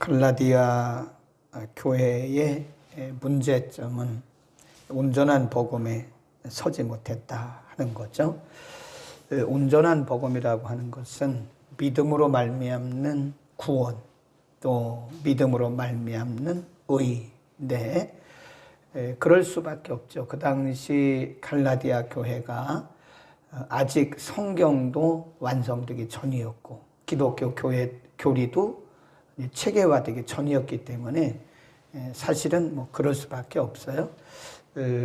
갈라디아 교회의 문제점은 온전한 복음에 서지 못했다 하는 거죠. 온전한 복음이라고 하는 것은 믿음으로 말미암는 구원, 또 믿음으로 말미암는 의인데 그럴 수밖에 없죠. 그 당시 갈라디아 교회가 아직 성경도 완성되기 전이었고 기독교 교리도 체계화되기 전이었기 때문에 사실은 그럴 수밖에 없어요.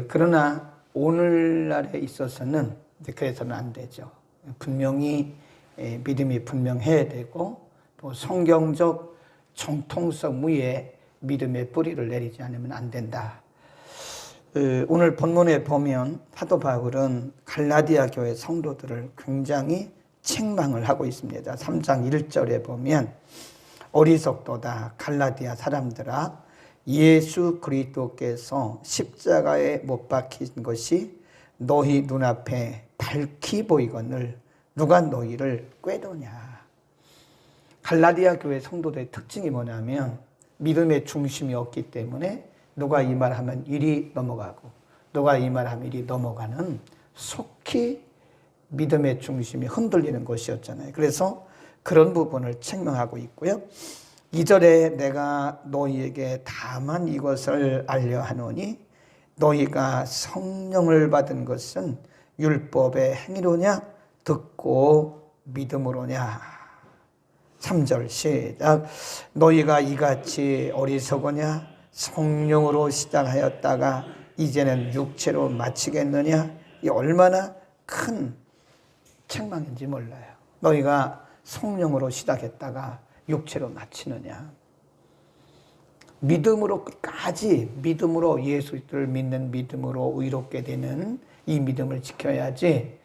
그러나 오늘날에 있어서는 그래서는 안 되죠. 분명히 믿음이 분명해야 되고 또 성경적 정통성 위에 믿음의 뿌리를 내리지 않으면 안 된다. 오늘 본문에 보면 사도 바울은 갈라디아 교회 성도들을 굉장히 책망을 하고 있습니다. 3장 1절에 보면 어리석도다 갈라디아 사람들아 예수 그리스도께서 십자가에 못 박힌 것이 너희 눈앞에 밝히 보이거늘 누가 너희를 꾀도냐. 갈라디아 교회 성도들의 특징이 뭐냐면 믿음의 중심이 없기 때문에 누가 이 말하면 이리 넘어가고 누가 이 말하면 이리 넘어가는 속히 믿음의 중심이 흔들리는 것이었잖아요. 그래서 그런 부분을 책망하고 있고요. 2절에 내가 너희에게 다만 이것을 알려 하노니 너희가 성령을 받은 것은 율법의 행위로냐 듣고 믿음으로냐. 3절 시작. 너희가 이같이 어리석으냐 성령으로 시작하였다가 이제는 육체로 마치겠느냐. 이 얼마나 큰 책망인지 몰라요. 너희가 성령으로 시작했다가 육체로 마치느냐. 믿음으로 끝까지 믿음으로 예수를 믿는 믿음으로 의롭게 되는 이 믿음을 지켜야지.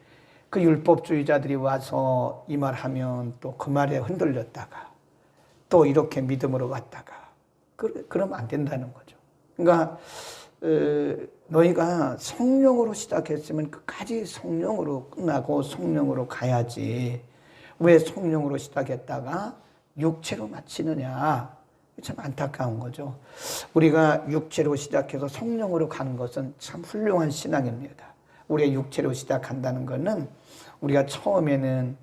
그 율법주의자들이 와서 이 말하면 또 그 말에 흔들렸다가 또 이렇게 믿음으로 왔다가 그러면 안 된다는 거죠. 그러니까 너희가 성령으로 시작했으면 끝까지 성령으로 끝나고 성령으로 가야지. 왜 성령으로 시작했다가 육체로 마치느냐. 참 안타까운 거죠. 우리가 육체로 시작해서 성령으로 가는 것은 참 훌륭한 신앙입니다. 우리가 육체로 시작한다는 것은 우리가 처음에는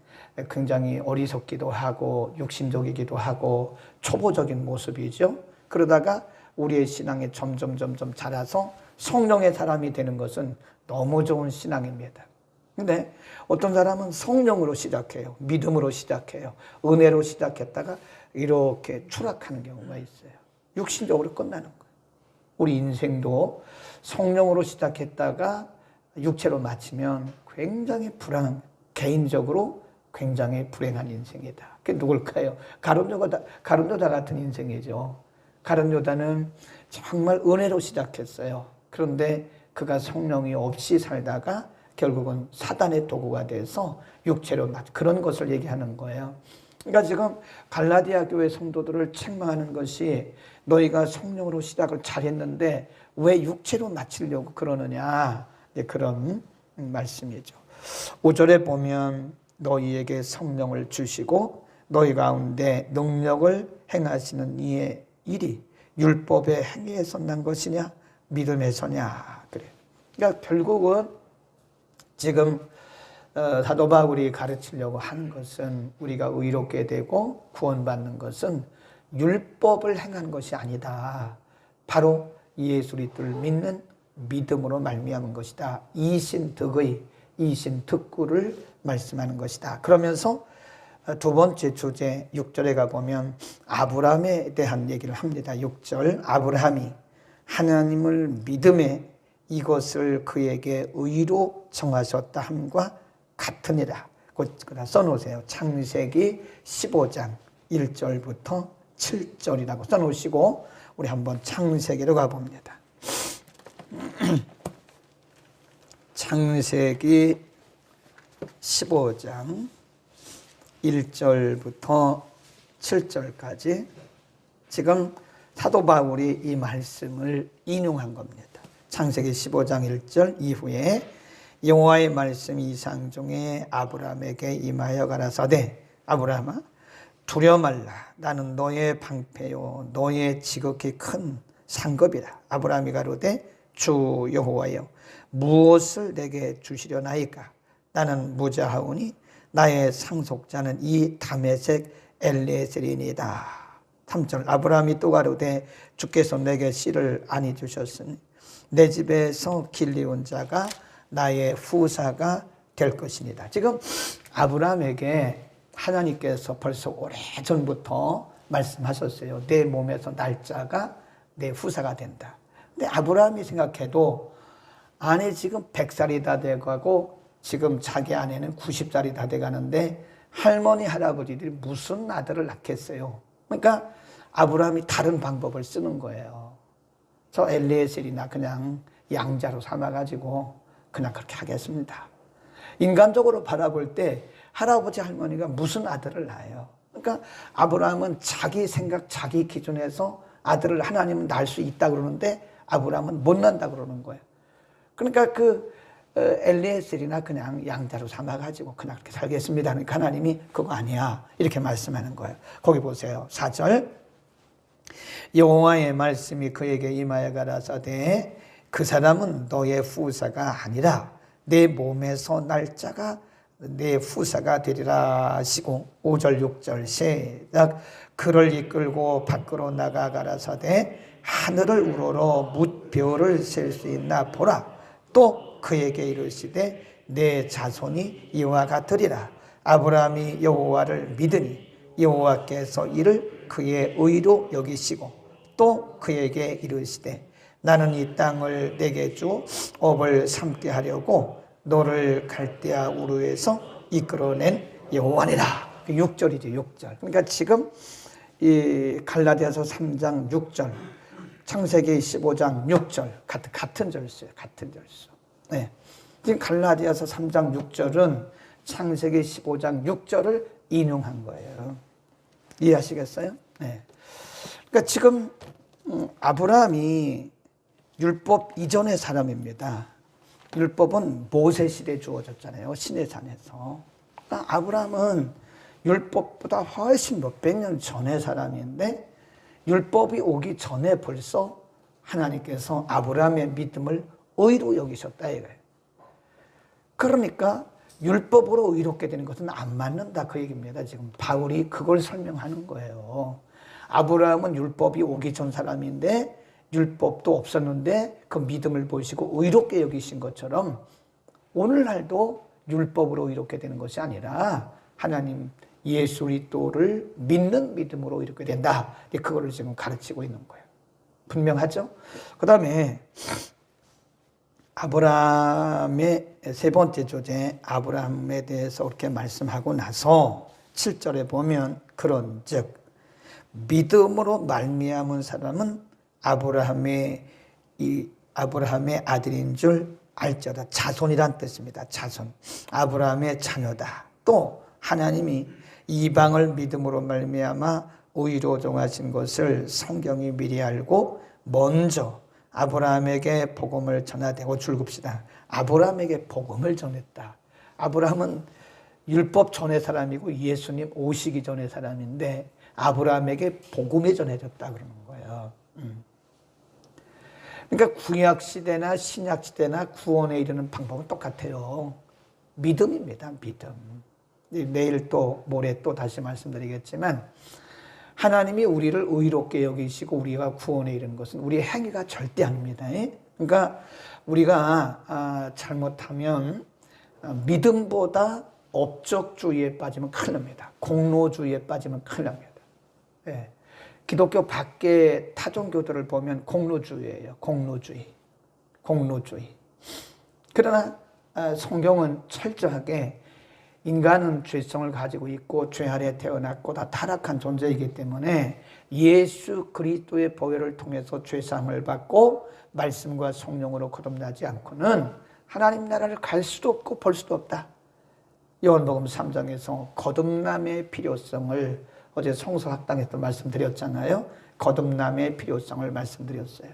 굉장히 어리석기도 하고 육신적이기도 하고 초보적인 모습이죠. 그러다가 우리의 신앙이 점점 자라서 성령의 사람이 되는 것은 너무 좋은 신앙입니다. 근데 어떤 사람은 성령으로 시작해요. 믿음으로 시작해요. 은혜로 시작했다가 이렇게 추락하는 경우가 있어요. 육신적으로 끝나는 거예요. 우리 인생도 성령으로 시작했다가 육체로 마치면 굉장히 개인적으로 굉장히 불행한 인생이다. 그게 누굴까요? 가룟유다 같은 인생이죠. 가룟유다는 정말 은혜로 시작했어요. 그런데 그가 성령이 없이 살다가 결국은 사단의 도구가 돼서 육체로 그런 것을 얘기하는 거예요. 그러니까 지금 갈라디아 교회 성도들을 책망하는 것이 너희가 성령으로 시작을 잘했는데 왜 육체로 마치려고 그러느냐. 그런 말씀이죠. 5절에 보면 너희에게 성령을 주시고 너희 가운데 능력을 행하시는 이의 일이 율법의 행위에서 난 것이냐 믿음에서냐. 그래. 그러니까 결국은 지금 사도 바울이 가르치려고 하는 것은 우리가 의롭게 되고 구원받는 것은 율법을 행한 것이 아니다. 바로 예수 그리스도를 믿는 믿음으로 말미암은 것이다. 이신득의 이신득구를 말씀하는 것이다. 그러면서 두 번째 주제 6절에 가보면 아브라함에 대한 얘기를 합니다. 6절 아브라함이 하나님을 믿음에 이것을 그에게 의로 정하셨다 함과 같으니라. 그다 써놓으세요. 창세기 15장 1절부터 7절이라고 써놓으시고 우리 한번 창세기로 가봅니다. 창세기 15장 1절부터 7절까지 지금 사도 바울이 이 말씀을 인용한 겁니다. 창세기 15장 1절 이후에 여호와의 말씀이 이상 중에 아브라함에게 임하여 가라사대 아브라함아 두려워 말라. 나는 너의 방패요 너의 지극히 큰 상급이라. 아브라함이 가로되 주 여호와여 무엇을 내게 주시려나이까. 나는 무자하오니 나의 상속자는 이 다메섹 엘리에셀이니이다. 3절 아브라함이 또 가로되 주께서 내게 씨를 아니 주셨으니 내 집에서 길리온 자가 나의 후사가 될 것이니다. 지금 아브라함에게 하나님께서 벌써 오래전부터 말씀하셨어요. 내 몸에서 날짜가 내 후사가 된다. 근데 아브라함이 생각해도 아내 지금 100살이 다 돼가고 지금 자기 아내는 90살이 다 돼가는데 할머니 할아버지들이 무슨 아들을 낳겠어요. 그러니까 아브라함이 다른 방법을 쓰는 거예요. 저 엘리에셀이나 그냥 양자로 삼아가지고 그냥 그렇게 하겠습니다. 인간적으로 바라볼 때 할아버지 할머니가 무슨 아들을 낳아요. 그러니까 아브라함은 자기 생각 자기 기준에서 아들을 하나님은 낳을 수 있다 그러는데 아브라함은 못 낳는다 그러는 거예요. 그러니까 그 엘리에셀이나 그냥 양자로 삼아가지고 그냥 그렇게 살겠습니다. 그러니까 하나님이 그거 아니야 이렇게 말씀하는 거예요. 거기 보세요. 4절 여호와의 말씀이 그에게 임하여 가라사대 그 사람은 너의 후사가 아니라 내 몸에서 날짜가 내 후사가 되리라 하시고 5절 6절 시작 그를 이끌고 밖으로 나가 가라사대 하늘을 우러러 뭇별을 셀 수 있나 보라. 또 그에게 이르시되 내 자손이 이와 같으리라. 아브라함이 여호와를 믿으니 여호와께서 이를 그의 의로 여기시고 또 그에게 이르시되 나는 이 땅을 내게 주 업을 삼게 하려고 너를 갈대아 우르에서 이끌어낸 여호와니라. 6절이죠. 6절. 그러니까 지금 이 갈라디아서 3장 6절 창세기 15장 6절 같은 절수예요. 같은 절수. 네. 지금 갈라디아서 3장 6절은 창세기 15장 6절을 인용한 거예요. 이해하시겠어요? 네. 그러니까 지금 아브라함이 율법 이전의 사람입니다. 율법은 모세 시대에 주어졌잖아요. 시내산에서. 그러니까 아브라함은 율법보다 훨씬 몇백 년 전의 사람인데 율법이 오기 전에 벌써 하나님께서 아브라함의 믿음을 의로 여기셨다 이거예요. 그러니까 율법으로 의롭게 되는 것은 안 맞는다 그 얘기입니다. 지금 바울이 그걸 설명하는 거예요. 아브라함은 율법이 오기 전 사람인데 율법도 없었는데 그 믿음을 보시고 의롭게 여기신 것처럼 오늘날도 율법으로 의롭게 되는 것이 아니라 하나님 예수 그리스도를 믿는 믿음으로 이렇게 된다. 그거를 지금 가르치고 있는 거예요. 분명하죠? 그 다음에 아브라함의 세 번째 조제 아브라함에 대해서 그렇게 말씀하고 나서 7절에 보면 그런즉 믿음으로 말미암은 사람은 아브라함의 아들인 줄 알지어다. 자손이란 뜻입니다. 자손. 아브라함의 자녀다. 또 하나님이 이방을 믿음으로 말미암아 의로 정하신 것을 성경이 미리 알고 먼저 아브라함에게 복음을 전하되고 줄급시다. 아브라함에게 복음을 전했다. 아브라함은 율법 전의 사람이고 예수님 오시기 전의 사람인데 아브라함에게 복음이 전해졌다 그러는 거예요. 그러니까 구약 시대나 신약 시대나 구원에 이르는 방법은 똑같아요. 믿음입니다. 믿음. 내일 또 모레 또 다시 말씀드리겠지만 하나님이 우리를 의롭게 여기시고 우리가 구원에 이르는 것은 우리의 행위가 절대 아닙니다. 그러니까 우리가 잘못하면 믿음보다 업적주의에 빠지면 큰일 납니다. 공로주의에 빠지면 큰일 납니다. 네. 기독교 밖의 타종교들을 보면 공로주의예요. 공로주의. 그러나 성경은 철저하게 인간은 죄성을 가지고 있고 죄 아래 태어났고 다 타락한 존재이기 때문에 예수 그리스도의 보혈을 통해서 죄사함을 받고 말씀과 성령으로 거듭나지 않고는 하나님 나라를 갈 수도 없고 볼 수도 없다. 요한복음 3장에서 거듭남의 필요성을 어제 성서학당에서 말씀드렸잖아요. 거듭남의 필요성을 말씀드렸어요.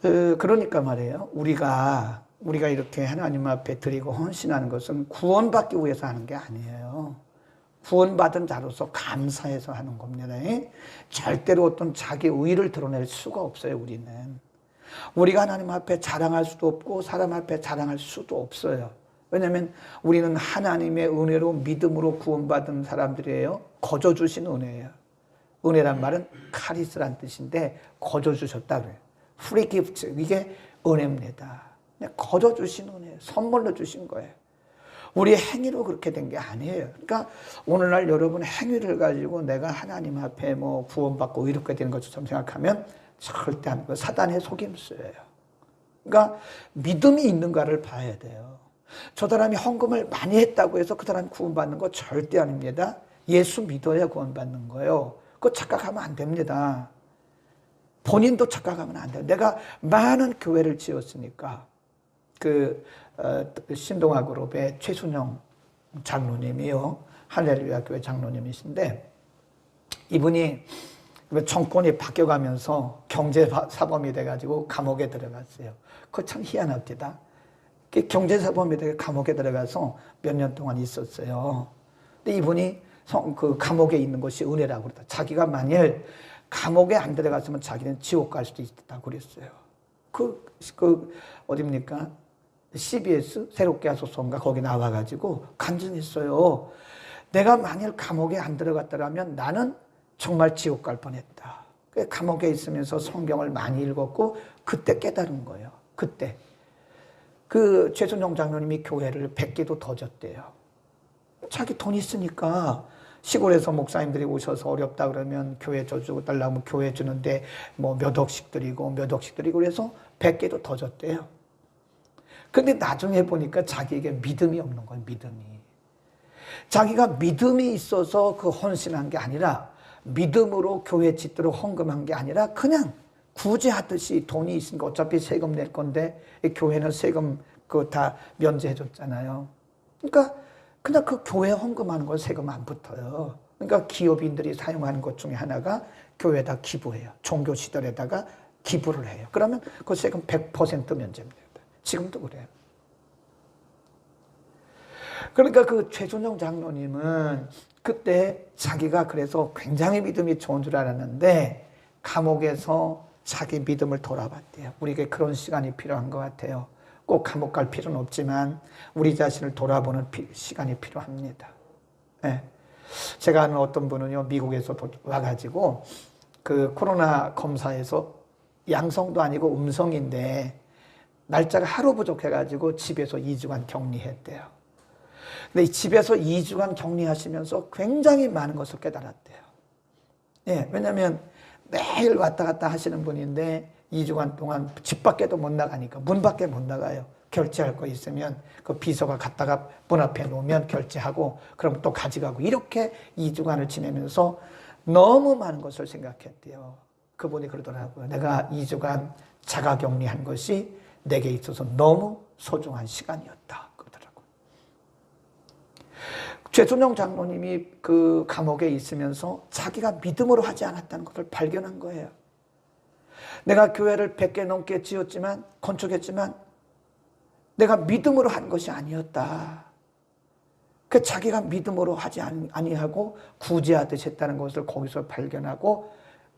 그러니까 말이에요. 우리가 이렇게 하나님 앞에 드리고 헌신하는 것은 구원받기 위해서 하는 게 아니에요. 구원받은 자로서 감사해서 하는 겁니다. 절대로 어떤 자기 의의를 드러낼 수가 없어요. 우리가 하나님 앞에 자랑할 수도 없고 사람 앞에 자랑할 수도 없어요. 왜냐하면 우리는 하나님의 은혜로 믿음으로 구원받은 사람들이에요. 거저 주신 은혜예요. 은혜란 말은 카리스란 뜻인데 거저 주셨다 그래요. free gift, 이게 은혜입니다. 그냥 거저 주신 은혜예요. 선물로 주신 거예요. 우리의 행위로 그렇게 된 게 아니에요. 그러니까 오늘날 여러분 행위를 가지고 내가 하나님 앞에 뭐 구원받고 이렇게 되는 것처럼 생각하면 절대 안 돼요. 사단의 속임수예요. 그러니까 믿음이 있는가를 봐야 돼요. 저 사람이 헌금을 많이 했다고 해서 그 사람이 구원받는 거 절대 아닙니다. 예수 믿어야 구원받는 거예요. 그거 착각하면 안 됩니다. 본인도 착각하면 안 돼요. 내가 많은 교회를 지었으니까 신동아 그룹의 최순영 장로님이요. 할렐루야 교회 장로님이신데 이분이 정권이 바뀌어가면서 경제사범이 돼가지고 감옥에 들어갔어요. 그거 참 희한합니다. 경제사범이 되게 감옥에 들어가서 몇 년 동안 있었어요. 근데 이분이 그 감옥에 있는 것이 은혜라고 그러다. 자기가 만일 감옥에 안 들어갔으면 자기는 지옥 갈 수도 있다고 그랬어요. 어딥니까? CBS 새롭게 하소서인가 거기 나와가지고 간증했어요. 내가 만일 감옥에 안 들어갔더라면 나는 정말 지옥 갈 뻔했다. 감옥에 있으면서 성경을 많이 읽었고 그때 깨달은 거예요. 그때 최순영 장로님이 교회를 100개도 더 줬대요. 자기 돈 있으니까 시골에서 목사님들이 오셔서 어렵다 그러면 교회 줘주고 달라고 교회 주는데 뭐 몇 억씩 드리고 그래서 100개도 더 줬대요. 근데 나중에 보니까 자기에게 믿음이 없는 거예요. 자기가 믿음이 있어서 그 헌신한 게 아니라 믿음으로 교회 짓도록 헌금한 게 아니라 그냥 구제하듯이 돈이 있으니까 어차피 세금 낼 건데 교회는 세금 그거 다 면제해 줬잖아요. 그러니까 그냥 그 교회 헌금하는 건 세금 안 붙어요. 그러니까 기업인들이 사용하는 것 중에 하나가 교회에다 기부해요. 종교 시설에다가 기부를 해요. 그러면 그 세금 100% 면제입니다. 지금도 그래요. 그러니까 그 최순영 장로님은 그때 자기가 그래서 굉장히 믿음이 좋은 줄 알았는데 감옥에서 자기 믿음을 돌아봤대요. 우리에게 그런 시간이 필요한 것 같아요. 꼭 감옥 갈 필요는 없지만 우리 자신을 돌아보는 시간이 필요합니다. 네. 제가 아는 어떤 분은요, 미국에서 와가지고 그 코로나 검사에서 양성도 아니고 음성인데 날짜가 하루 부족해가지고 집에서 2주간 격리했대요. 근데 집에서 2주간 격리하시면서 굉장히 많은 것을 깨달았대요. 예, 왜냐하면 매일 왔다 갔다 하시는 분인데 2주간 동안 집 밖에도 못 나가니까 문 밖에 못 나가요. 결제할 거 있으면 그 비서가 갖다가 문 앞에 놓으면 결제하고 그럼 또 가져가고 이렇게 2주간을 지내면서 너무 많은 것을 생각했대요. 그분이 그러더라고요. 내가 2주간 자가격리한 것이 내게 있어서 너무 소중한 시간이었다. 그러더라고요. 최순영 장로님이 그 감옥에 있으면서 자기가 믿음으로 하지 않았다는 것을 발견한 거예요. 내가 교회를 100개 넘게 지었지만, 건축했지만, 내가 믿음으로 한 것이 아니었다. 그 자기가 믿음으로 하지 아니하고 구제하듯이 했다는 것을 거기서 발견하고,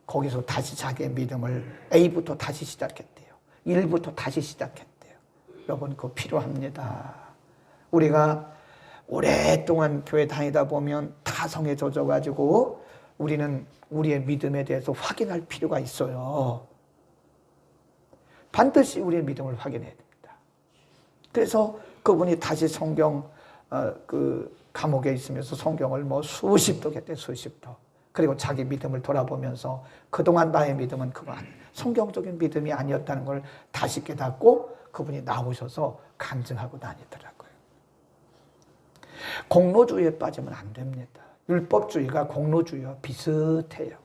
거기서 다시 자기의 믿음을 A부터 다시 시작했대요. 1부터 다시 시작했대요. 여러분, 그거 필요합니다. 우리가 오랫동안 교회 다니다 보면 타성에 젖어가지고 우리는 우리의 믿음에 대해서 확인할 필요가 있어요. 반드시 우리의 믿음을 확인해야 됩니다. 그래서 그분이 다시 성경, 감옥에 있으면서 성경을 뭐 수십 도 했대, 수십 도. 그리고 자기 믿음을 돌아보면서 그동안 나의 믿음은 그거 아니에요. 성경적인 믿음이 아니었다는 걸 다시 깨닫고 그분이 나오셔서 간증하고 다니더라고요. 공로주의에 빠지면 안 됩니다. 율법주의가 공로주의와 비슷해요.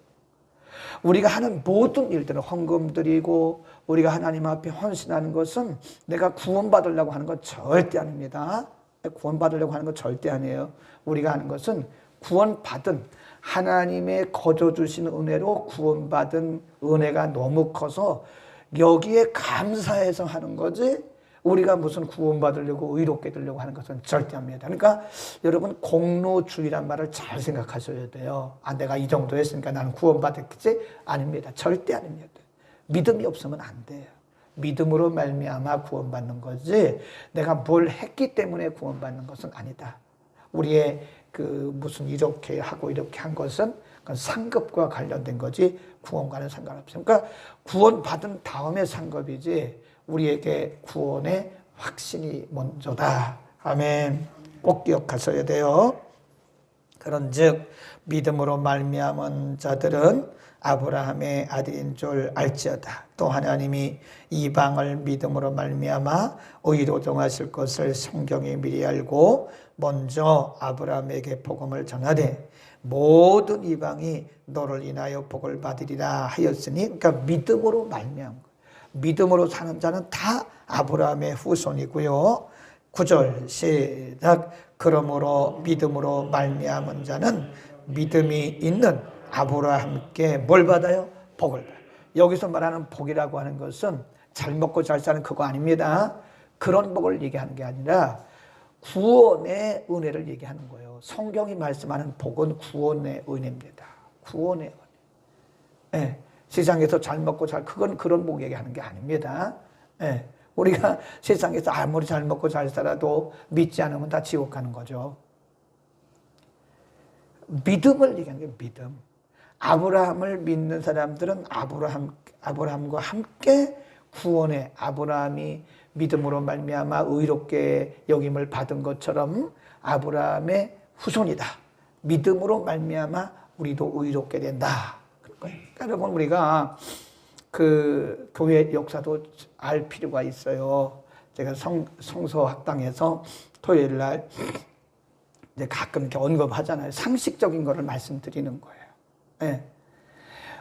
우리가 하는 모든 일들은 헌금 드리고 우리가 하나님 앞에 헌신하는 것은 내가 구원받으려고 하는 건 절대 아닙니다. 구원받으려고 하는 건 절대 아니에요. 우리가 하는 것은 구원받은 하나님의 거저 주신 은혜로 구원받은 은혜가 너무 커서 여기에 감사해서 하는 거지 우리가 무슨 구원받으려고 의롭게 되려고 하는 것은 절대 아닙니다. 그러니까 여러분 공로주의란 말을 잘 생각하셔야 돼요. 아, 내가 이 정도 했으니까 나는 구원받았겠지? 아닙니다. 절대 아닙니다. 믿음이 없으면 안 돼요. 믿음으로 말미암아 구원받는 거지 내가 뭘 했기 때문에 구원받는 것은 아니다. 우리의 그 무슨 이렇게 하고 이렇게 한 것은 상급과 관련된 거지 구원과는 상관없어요. 그러니까 구원받은 다음에 상급이지 우리에게 구원의 확신이 먼저다. 아멘. 꼭 기억하셔야 돼요. 그런즉 믿음으로 말미암은 자들은 아브라함의 아들인 줄 알지어다. 또 하나님이 이방을 믿음으로 말미암아 의로 정하실 것을 성경이 미리 알고 먼저 아브라함에게 복음을 전하되 모든 이방이 너를 인하여 복을 받으리라 하였으니, 그러니까 믿음으로 말미암은 거예요. 믿음으로 사는 자는 다 아브라함의 후손이고요. 9절 시작. 그러므로 믿음으로 말미암은 자는 믿음이 있는 아브라함께 뭘 받아요? 복을 받아요. 여기서 말하는 복이라고 하는 것은 잘 먹고 잘 사는 그거 아닙니다. 그런 복을 얘기하는 게 아니라 구원의 은혜를 얘기하는 거예요. 성경이 말씀하는 복은 구원의 은혜입니다. 구원의 은혜. 네. 세상에서 잘 먹고 그건 그런 복 얘기하는 게 아닙니다. 네. 우리가 세상에서 아무리 잘 먹고 잘 살아도 믿지 않으면 다 지옥 가는 거죠. 믿음을 얘기하는 게 믿음. 아브라함을 믿는 사람들은 아브라함과 함께 구원의 아브라함이 믿음으로 말미암아 의롭게 여김을 받은 것처럼 아브라함의 후손이다. 믿음으로 말미암아 우리도 의롭게 된다. 그러니까 여러분 우리가 그 교회 역사도 알 필요가 있어요. 제가 성서 학당에서 토요일 날 이제 가끔 이렇게 언급하잖아요. 상식적인 거를 말씀드리는 거예요. 네.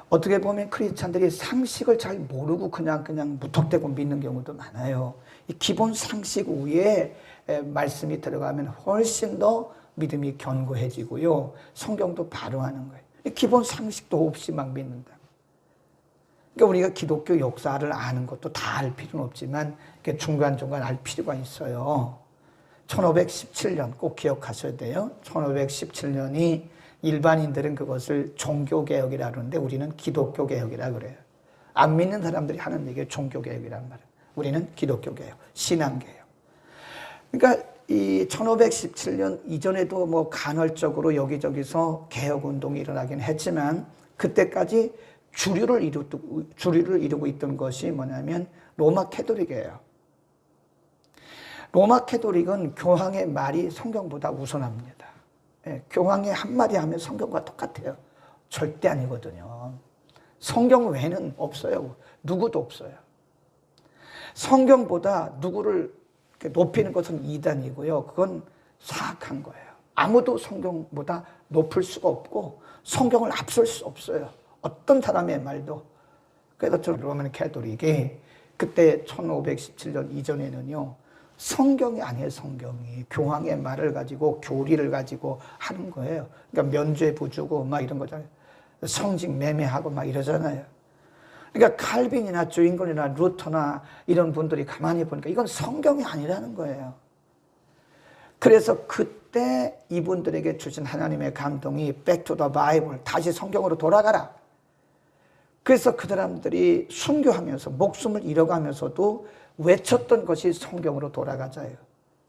어떻게 보면 크리스찬들이 상식을 잘 모르고 그냥 무턱대고 믿는 경우도 많아요. 이 기본 상식 위에 말씀이 들어가면 훨씬 더 믿음이 견고해지고요. 성경도 바로 하는 거예요. 기본 상식도 없이 막 믿는다. 그러니까 우리가 기독교 역사를 아는 것도 다 알 필요는 없지만 중간중간 알 필요가 있어요. 1517년 꼭 기억하셔야 돼요. 1517년이 일반인들은 그것을 종교개혁이라 그러는데 우리는 기독교개혁이라 그래요. 안 믿는 사람들이 하는 얘기가 종교개혁이란 말이에요. 우리는 기독교개혁, 신앙개혁. 그러니까 이 1517년 이전에도 뭐 간헐적으로 여기저기서 개혁운동이 일어나긴 했지만 그때까지 주류를 이루고 있던 것이 뭐냐면 로마 캐톨릭이에요. 로마 캐톨릭은 교황의 말이 성경보다 우선합니다. 예, 교황이 한마디 하면 성경과 똑같아요. 절대 아니거든요. 성경 외에는 없어요. 누구도 없어요. 성경보다 누구를 높이는 것은 이단이고요. 그건 사악한 거예요. 아무도 성경보다 높을 수가 없고 성경을 앞설 수 없어요. 어떤 사람의 말도. 그래서 저 로마 캐톨릭이 그때 1517년 이전에는요. 성경이 아니에요. 성경이 교황의 말을 가지고 교리를 가지고 하는 거예요. 그러니까 면죄 부주고 막 이런 거잖아요. 성직 매매하고 막 이러잖아요. 그러니까 칼빈이나 주인권이나 루터나 이런 분들이 가만히 보니까 이건 성경이 아니라는 거예요. 그래서 그때 이분들에게 주신 하나님의 감동이 Back to the Bible, 다시 성경으로 돌아가라. 그래서 그 사람들이 순교하면서 목숨을 잃어가면서도 외쳤던 것이 성경으로 돌아가자예요.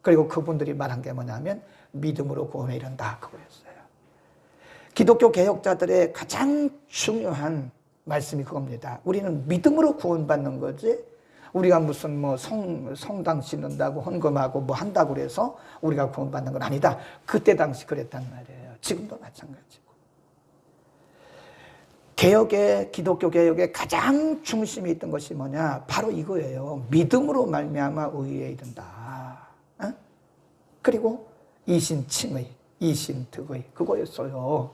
그리고 그분들이 말한 게 뭐냐면 믿음으로 구원에 이른다 그거였어요. 기독교 개혁자들의 가장 중요한 말씀이 그겁니다. 우리는 믿음으로 구원받는 거지 우리가 무슨 뭐 성당 짓는다고 헌금하고 뭐 한다고 그래서 우리가 구원받는 건 아니다. 그때 당시 그랬단 말이에요. 지금도 마찬가지고. 기독교 개혁의 가장 중심에 있던 것이 뭐냐? 바로 이거예요. 믿음으로 말미암아 의에 이른다. 어? 그리고 이신칭의, 이신득의 그거였어요.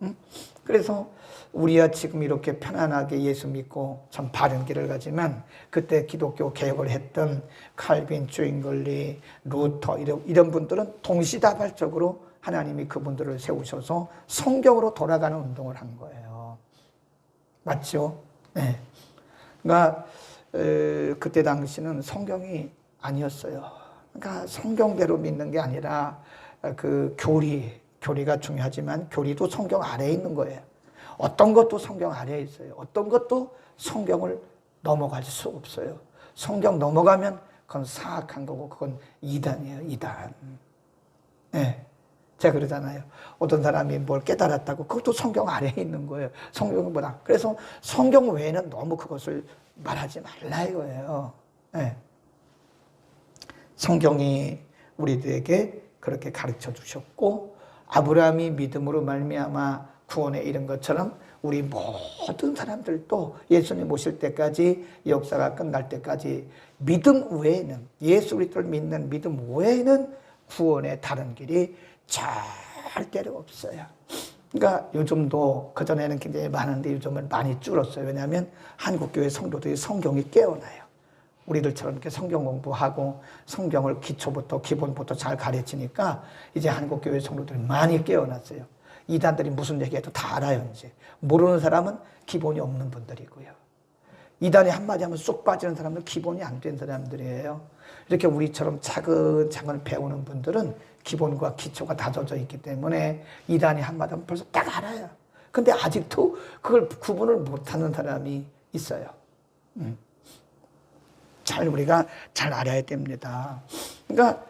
응? 그래서 우리야 지금 이렇게 편안하게 예수 믿고 참 바른 길을 가지만 그때 기독교 개혁을 했던 칼빈, 주인걸리, 루터 이런 분들은 동시다발적으로 하나님이 그분들을 세우셔서 성경으로 돌아가는 운동을 한 거예요. 맞죠? 네. 그러니까 그때 당시는 성경이 아니었어요. 그러니까 성경대로 믿는 게 아니라 그 교리가 중요하지만 교리도 성경 아래에 있는 거예요. 어떤 것도 성경 아래에 있어요. 어떤 것도 성경을 넘어갈 수 없어요. 성경 넘어가면 그건 사악한 거고 그건 이단이에요. 이단. 네. 제가 그러잖아요. 어떤 사람이 뭘 깨달았다고 그것도 성경 아래에 있는 거예요. 성경보다. 그래서 성경 외에는 너무 그것을 말하지 말라 이거예요. 네. 성경이 우리들에게 그렇게 가르쳐 주셨고 아브라함이 믿음으로 말미암아 구원에 이른 것처럼 우리 모든 사람들도 예수님 오실 때까지 역사가 끝날 때까지 믿음 외에는 예수 그리스도를 믿는 믿음 외에는 구원의 다른 길이 절대로 없어요. 그러니까 요즘도 그전에는 굉장히 많은데 요즘은 많이 줄었어요. 왜냐하면 한국교회 성도들이 성경이 깨어나요. 우리들처럼 이렇게 성경 공부하고 성경을 기초부터 기본부터 잘 가르치니까 이제 한국교회 성도들이 많이 깨어났어요. 이단들이 무슨 얘기해도 다 알아요. 이제 모르는 사람은 기본이 없는 분들이고요. 이단이 한마디 하면 쏙 빠지는 사람들 기본이 안 된 사람들이에요. 이렇게 우리처럼 차근차근 배우는 분들은 기본과 기초가 다져져 있기 때문에 이단이 한마디 하면 벌써 딱 알아요. 근데 아직도 그걸 구분을 못하는 사람이 있어요. 우리가 잘 알아야 됩니다. 그러니까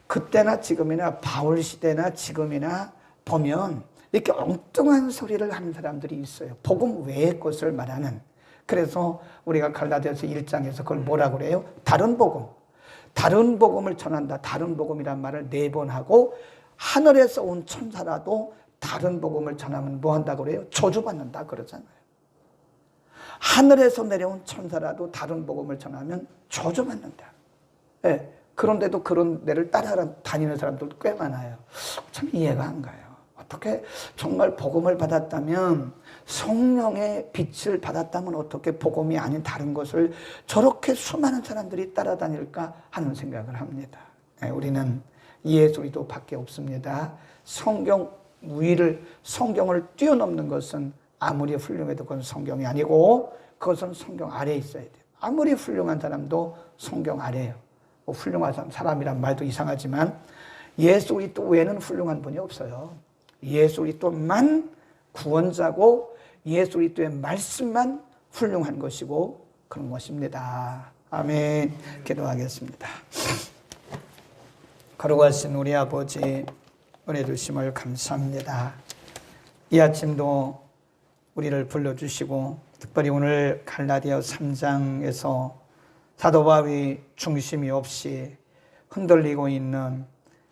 그때나 지금이나 바울 시대나 지금이나 보면 이렇게 엉뚱한 소리를 하는 사람들이 있어요. 복음 외의 것을 말하는. 그래서 우리가 갈라디아서 1장에서 그걸 뭐라고 그래요? 다른 복음. 다른 복음을 전한다. 다른 복음이란 말을 4번 하고 하늘에서 온 천사라도 다른 복음을 전하면 뭐 한다고 그래요? 저주받는다 그러잖아요. 하늘에서 내려온 천사라도 다른 복음을 전하면 저주받는다. 네. 그런데도 그런 데를 따라다니는 사람들도 꽤 많아요. 참 이해가 안 가요. 어떻게 정말 복음을 받았다면 성령의 빛을 받았다면 어떻게 복음이 아닌 다른 것을 저렇게 수많은 사람들이 따라다닐까 하는 생각을 합니다. 네, 우리는 예수 그리스도밖에 없습니다. 성경을 뛰어넘는 것은 아무리 훌륭해도 그건 성경이 아니고 그것은 성경 아래에 있어야 돼요. 아무리 훌륭한 사람도 성경 아래예요. 훌륭한 사람이란 말도 이상하지만 예수 그리스도 외에는 훌륭한 분이 없어요. 예수 그리스도만 구원자고 예수 그리스도의 말씀만 훌륭한 것이고 그런 것입니다. 아멘. 기도하겠습니다. 거룩하신 우리 아버지 은혜 주심을 감사합니다. 이 아침도 우리를 불러주시고 특별히 오늘 갈라디아 3장에서 사도 바울이 중심이 없이 흔들리고 있는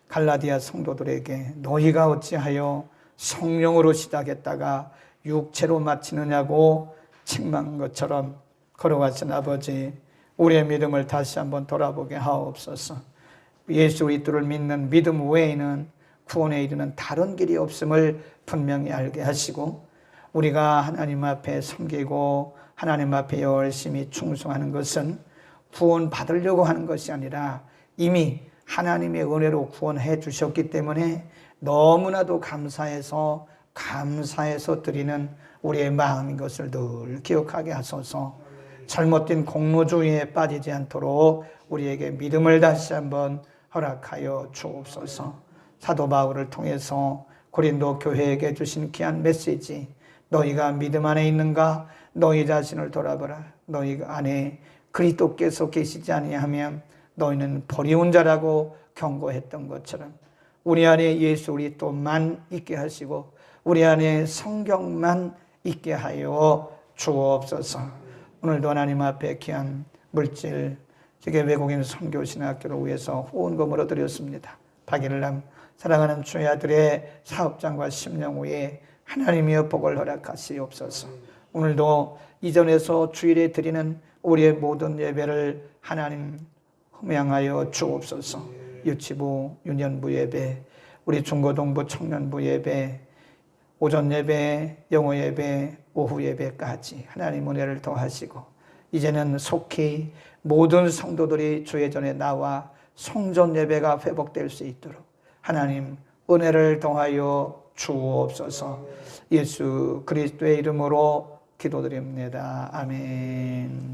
갈라디아 성도들에게 너희가 어찌하여 성령으로 시작했다가 육체로 마치느냐고 책망한 것처럼 걸어가신 아버지 우리의 믿음을 다시 한번 돌아보게 하옵소서. 예수 그리스도를 믿는 믿음 외에는 구원에 이르는 다른 길이 없음을 분명히 알게 하시고 우리가 하나님 앞에 섬기고 하나님 앞에 열심히 충성하는 것은 구원 받으려고 하는 것이 아니라 이미 하나님의 은혜로 구원해 주셨기 때문에 너무나도 감사해서 드리는 우리의 마음인 것을 늘 기억하게 하소서. 잘못된 공로주의에 빠지지 않도록 우리에게 믿음을 다시 한번 허락하여 주옵소서. 사도 바울을 통해서 고린도 교회에게 주신 귀한 메시지, 너희가 믿음 안에 있는가? 너희 자신을 돌아보라. 너희 안에 그리스도께서 계시지 아니하면 너희는 버리운 자라고 경고했던 것처럼 우리 안에 예수 그리스도만 있게 하시고 우리 안에 성경만 있게 하여 주옵소서. 오늘도 하나님 앞에 귀한 물질 세계 외국인 선교신학교를 위해서 후원금으로 드렸습니다. 박일남 사랑하는 주의 아들의 사업장과 심령 위에 하나님의 복을 허락하시옵소서. 오늘도 이전에서 주일에 드리는 우리의 모든 예배를 하나님 흠양하여 주옵소서. 유치부, 유년부 예배, 우리 중고등부 청년부 예배, 오전 예배, 영어 예배, 오후 예배까지 하나님 은혜를 더하시고 이제는 속히 모든 성도들이 주의 전에 나와 성전 예배가 회복될 수 있도록 하나님 은혜를 더하여 주옵소서. 예수 그리스도의 이름으로 기도드립니다. 아멘.